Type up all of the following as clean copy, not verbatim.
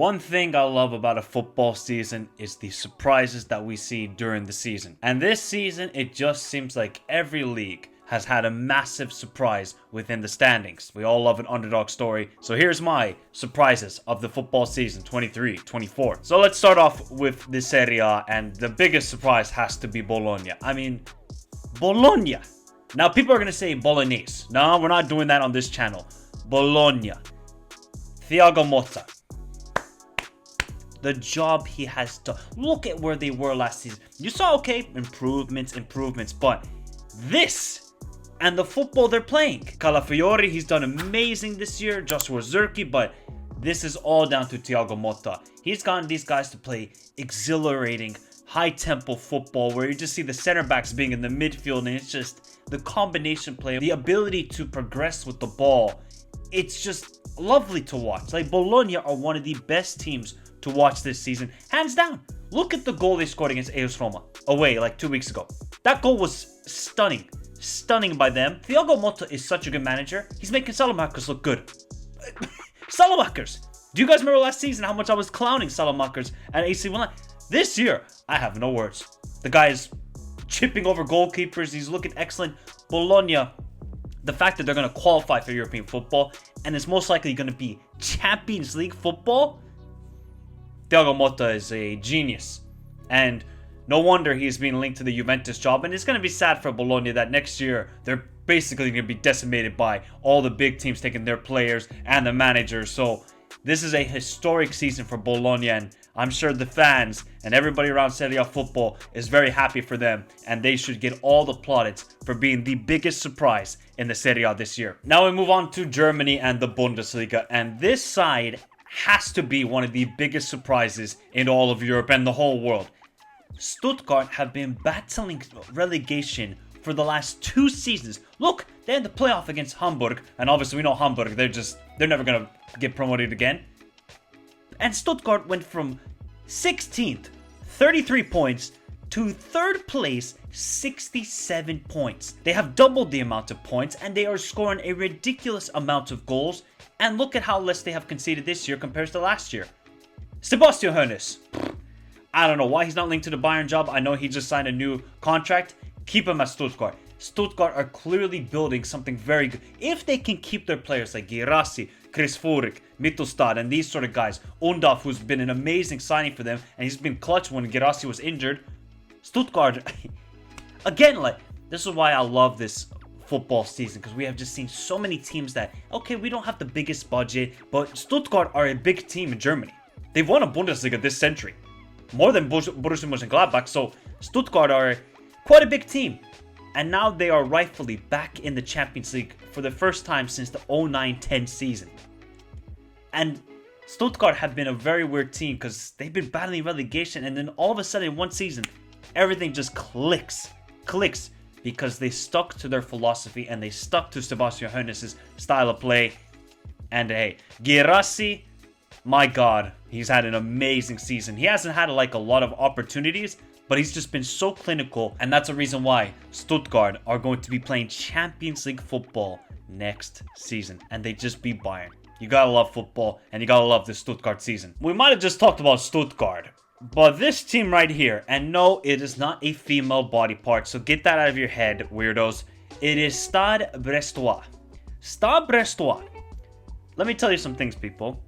One thing I love about a football season is the surprises that we see during the season. And this season, it just seems like every league has had a massive surprise within the standings. We all love an underdog story. So here's my surprises of the football season 23-24. So let's start off with the Serie A, and the biggest surprise has to be Bologna. I mean, Bologna. Now people are going to say Bolognese. No, we're not doing that on this channel. Bologna. Thiago Motta. The job he has done. Look at where they were last season. You saw, okay, improvements, but this and the football they're playing. Calafiori, he's done amazing this year. Joshua Zirkzee, but this is all down to Thiago Motta. He's gotten these guys to play exhilarating, high-tempo football where you just see the center backs being in the midfield, and it's just the combination play, the ability to progress with the ball. It's just lovely to watch. Like, Bologna are one of the best teams to watch this season, hands down. Look at the goal they scored against AS Roma away like 2 weeks ago. That goal was stunning by them. Thiago Motta is such a good manager. He's making Salamakers look good. Salamakers, do you guys remember last season how much I was clowning Salamakers at AC Milan? This year, I have no words. The guy is chipping over goalkeepers. He's looking excellent. Bologna, the fact that they're going to qualify for European football and it's most likely going to be Champions League football. Thiago Motta is a genius, and no wonder he's being linked to the Juventus job. And it's going to be sad for Bologna that next year they're basically going to be decimated by all the big teams taking their players and the managers. So this is a historic season for Bologna, and I'm sure the fans and everybody around Serie A football is very happy for them, and they should get all the plaudits for being the biggest surprise in the Serie A this year. Now we move on to Germany and the Bundesliga, and this side has to be one of the biggest surprises in all of Europe and the whole world. Stuttgart have been battling relegation for the last 2 seasons. Look, they had the playoff against Hamburg, and obviously we know Hamburg, they're never going to get promoted again. And Stuttgart went from 16th, 33 points, to 3rd place, 67 points. They have doubled the amount of points, and they are scoring a ridiculous amount of goals. And look at how less they have conceded this year compared to last year. Sebastian Hoeneß. I don't know why he's not linked to the Bayern job. I know he just signed a new contract. Keep him at Stuttgart. Stuttgart are clearly building something very good. If they can keep their players like Girassi, Chris Furyk, Mittelstadt, and these sort of guys. Undaf, who's been an amazing signing for them, and he's been clutch when Girassi was injured. Stuttgart, again, like, this is why I love this football season, because we have just seen so many teams that, okay, we don't have the biggest budget, but Stuttgart are a big team in Germany. They've won a Bundesliga this century, more than Borussia Mönchengladbach, so Stuttgart are quite a big team. And now they are rightfully back in the Champions League for the first time since the 09-10 season. And Stuttgart have been a very weird team because they've been battling relegation, and then all of a sudden in one season, everything just clicks. Because they stuck to their philosophy and they stuck to Sebastian Hoeneß's style of play. And hey, Girassi, my God, he's had an amazing season. He hasn't had like a lot of opportunities, but he's just been so clinical. And that's a reason why Stuttgart are going to be playing Champions League football next season. And they just beat Bayern. You gotta love football, and you gotta love the Stuttgart season. We might have just talked about Stuttgart, but this team right here, and no, it is not a female body part, so get that out of your head, weirdos. It is Stade Brestois. Stade Brestois. Let me tell you some things, people.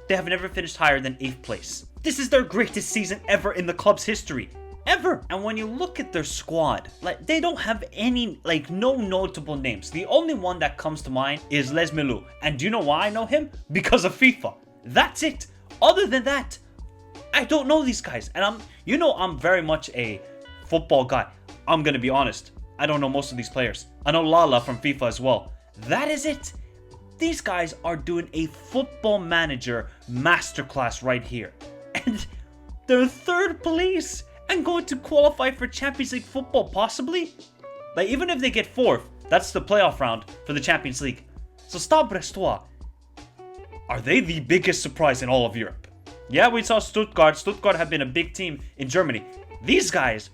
They have never finished higher than 8th place. This is their greatest season ever in the club's history. Ever. And when you look at their squad, like, they don't have any, like, no notable names. The only one that comes to mind is Les Milou. And do you know why I know him? Because of FIFA. That's it. Other than that, I don't know these guys. And I'm very much a football guy. I'm going to be honest. I don't know most of these players. I know Lala from FIFA as well. That is it. These guys are doing a football manager masterclass right here. And they're 3rd place and going to qualify for Champions League football, possibly. Like, even if they get 4th, that's the playoff round for the Champions League. So Stade Brestois, are they the biggest surprise in all of Europe? Yeah, we saw Stuttgart. Stuttgart have been a big team in Germany. These guys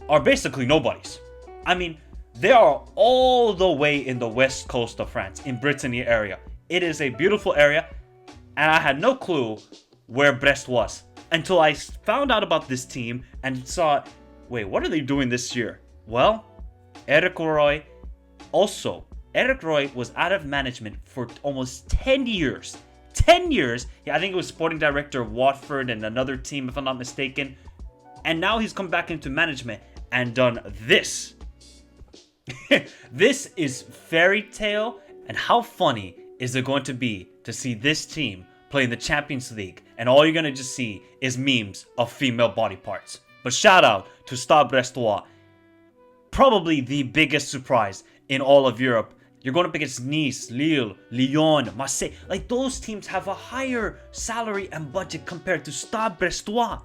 are basically nobodies. I mean, they are all the way in the west coast of France, in Brittany area. It is a beautiful area, and I had no clue where Brest was until I found out about this team and saw, wait, what are they doing this year? Well, Eric Roy was out of management for almost 10 years. 10 years. Yeah, I think it was sporting director of Watford and another team, if I'm not mistaken. And now he's come back into management and done this. This is fairy tale. And how funny is it going to be to see this team play in the Champions League and all you're going to just see is memes of female body parts? But shout out to Stade Brestois. Probably the biggest surprise in all of Europe. You're going up against Nice, Lille, Lyon, Marseille. Like, those teams have a higher salary and budget compared to Stade Brestois.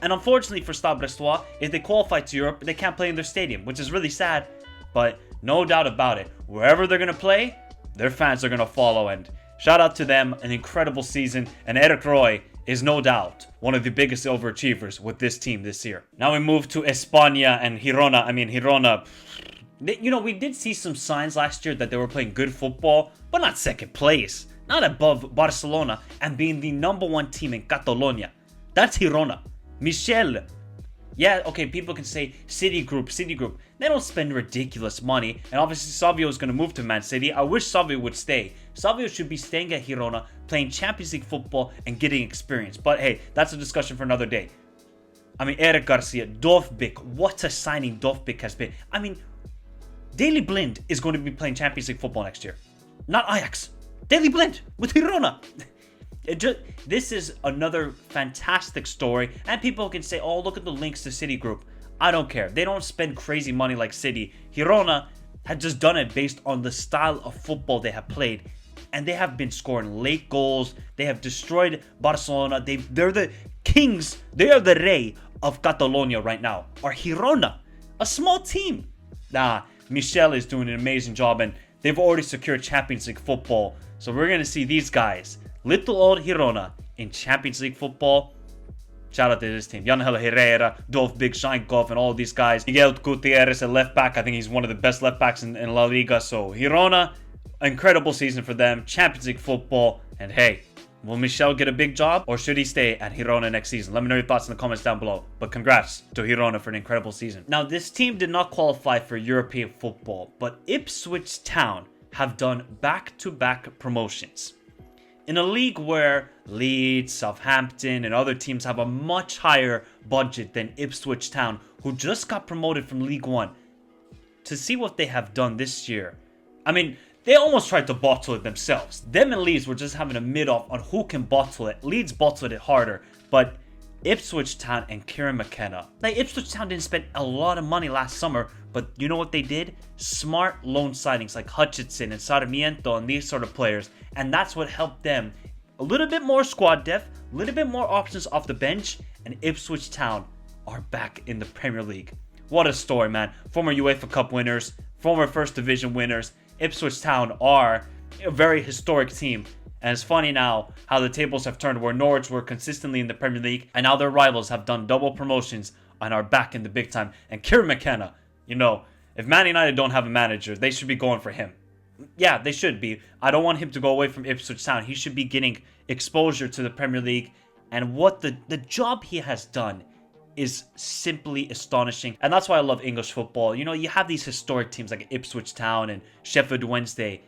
And unfortunately for Stade Brestois, if they qualify to Europe, they can't play in their stadium, which is really sad. But no doubt about it, wherever they're going to play, their fans are going to follow. And shout out to them, an incredible season. And Eric Roy is no doubt one of the biggest overachievers with this team this year. Now we move to España and Girona. Girona, we did see some signs last year that they were playing good football, but not second place, not above Barcelona, and being the #1 team in Catalonia. That's Girona. Michel. Yeah, okay, people can say City Group. They don't spend ridiculous money, and obviously Savio is going to move to Man City. I wish Savio would stay. Savio should be staying at Girona, playing Champions League football and getting experience. But hey, that's a discussion for another day. Eric Garcia, Dovbyk, what a signing Dovbyk has been. Daley Blind is going to be playing Champions League football next year. Not Ajax. Daley Blind with Girona. This is another fantastic story. And people can say, oh, look at the links to City Group. I don't care. They don't spend crazy money like City. Girona had just done it based on the style of football they have played. And they have been scoring late goals. They have destroyed Barcelona. They're the kings. They are the rey of Catalonia right now. Or Girona, a small team. Michel is doing an amazing job, and they've already secured Champions League football. So we're going to see these guys, little old Girona, in Champions League football. Shout out to this team. Yangel Herrera, Dovbyk, Shankov, and all these guys. Miguel Gutierrez at left back. I think he's one of the best left backs in La Liga. So Girona, incredible season for them. Champions League football. And hey, will Michel get a big job, or should he stay at Girona next season? Let me know your thoughts in the comments down below. But congrats to Girona for an incredible season. Now, this team did not qualify for European football, but Ipswich Town have done back-to-back promotions. In a league where Leeds, Southampton, and other teams have a much higher budget than Ipswich Town, who just got promoted from League One. To see what they have done this year, they almost tried to bottle it themselves. Them and Leeds were just having a mid-off on who can bottle it. Leeds bottled it harder, but Ipswich Town and Kieran McKenna. Ipswich Town didn't spend a lot of money last summer, but you know what they did? Smart loan signings like Hutchinson and Sarmiento and these sort of players, and that's what helped them. A little bit more squad depth, a little bit more options off the bench, and Ipswich Town are back in the Premier League. What a story, man. Former UEFA Cup winners, former First Division winners. Ipswich Town are a very historic team. And it's funny now how the tables have turned, where Norwich were consistently in the Premier League, and now their rivals have done double promotions and are back in the big time. And Kieran McKenna, if Man United don't have a manager, they should be going for him. Yeah, they should be. I don't want him to go away from Ipswich Town. He should be getting exposure to the Premier League. And what the job he has done is simply astonishing. And that's why I love English football. You have these historic teams like Ipswich Town and Sheffield Wednesday,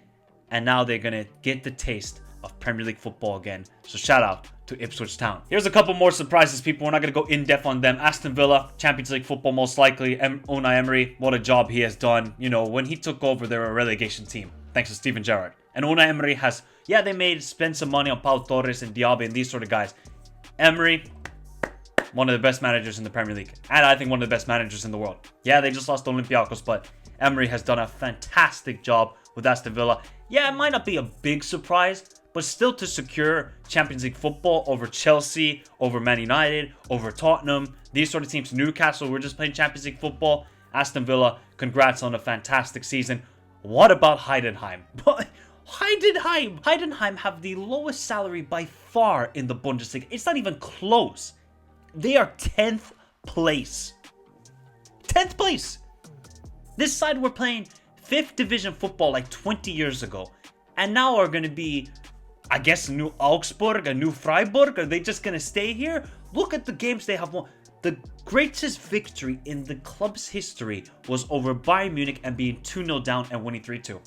and now they're going to get the taste of Premier League football again. So shout out to Ipswich Town. Here's a couple more surprises, people. We're not going to go in depth on them. Aston Villa, Champions League football most likely. Unai Emery, what a job he has done. When he took over, they were a relegation team, thanks to Steven Gerrard. And Unai Emery has, they spend some money on Pau Torres and Diaby and these sort of guys. Emery, one of the best managers in the Premier League. And I think one of the best managers in the world. Yeah, they just lost to Olympiacos, but Emery has done a fantastic job with Aston Villa. Yeah, it might not be a big surprise, but still to secure Champions League football over Chelsea, over Man United, over Tottenham, these sort of teams. Newcastle, we're just playing Champions League football. Aston Villa, congrats on a fantastic season. What about Heidenheim? Heidenheim have the lowest salary by far in the Bundesliga. It's not even close. They are 10th place. 10th place. This side were playing 5th division football like 20 years ago, and now are going to be I guess a new Augsburg, a new Freiburg? Are they just going to stay here? Look at the games they have won. The greatest victory in the club's history was over Bayern Munich and being 2-0 down and winning 3-2.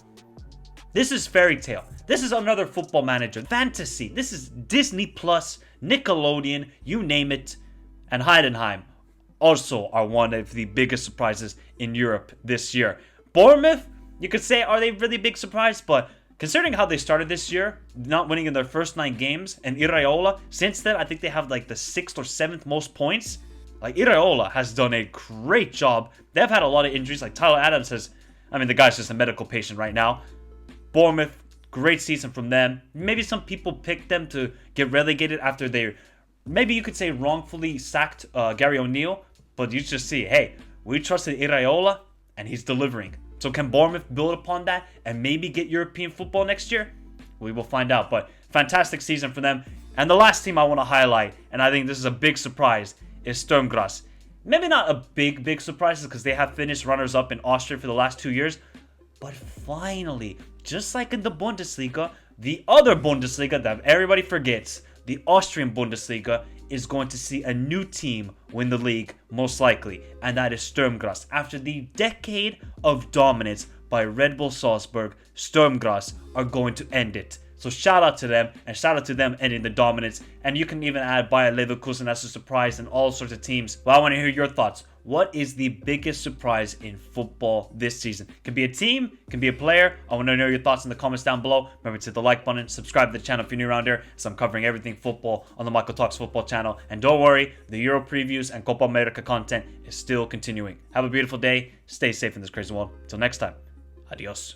This is fairy tale. This is another football manager. Fantasy. This is Disney Plus, Nickelodeon, you name it. And Heidenheim also are one of the biggest surprises in Europe this year. Bournemouth, you could say, are they really big surprise? But considering how they started this year, not winning in their first 9 games, and Iraola, since then, I think they have like the 6th or 7th most points. Like, Iraola has done a great job. They've had a lot of injuries. Like, Tyler Adams the guy's just a medical patient right now. Bournemouth, great season from them. Maybe some people picked them to get relegated after they, maybe you could say, wrongfully sacked Gary O'Neill. But you just see, hey, we trusted Iraola, and he's delivering. So can Bournemouth build upon that and maybe get European football next year? We will find out. But fantastic season for them. And the last team I want to highlight, and I think this is a big surprise, is Sturm Graz. Maybe not a big surprise because they have finished runners-up in Austria for the last 2 years. But finally, just like in the Bundesliga, the other Bundesliga that everybody forgets, the Austrian Bundesliga, is going to see a new team win the league, most likely. And that is Sturm Graz. After the decade of dominance by Red Bull Salzburg, Sturm Graz are going to end it. So shout out to them, and shout out to them ending the dominance. And you can even add Bayer Leverkusen as a surprise and all sorts of teams. But I want to hear your thoughts. What is the biggest surprise in football this season? Can be a team, can be a player. I want to know your thoughts in the comments down below. Remember to hit the like button, subscribe to the channel if you're new around here, as I'm covering everything football on the Michael Talks Football channel. And don't worry, the Euro previews and Copa America content is still continuing. Have a beautiful day. Stay safe in this crazy world. Until next time, adios.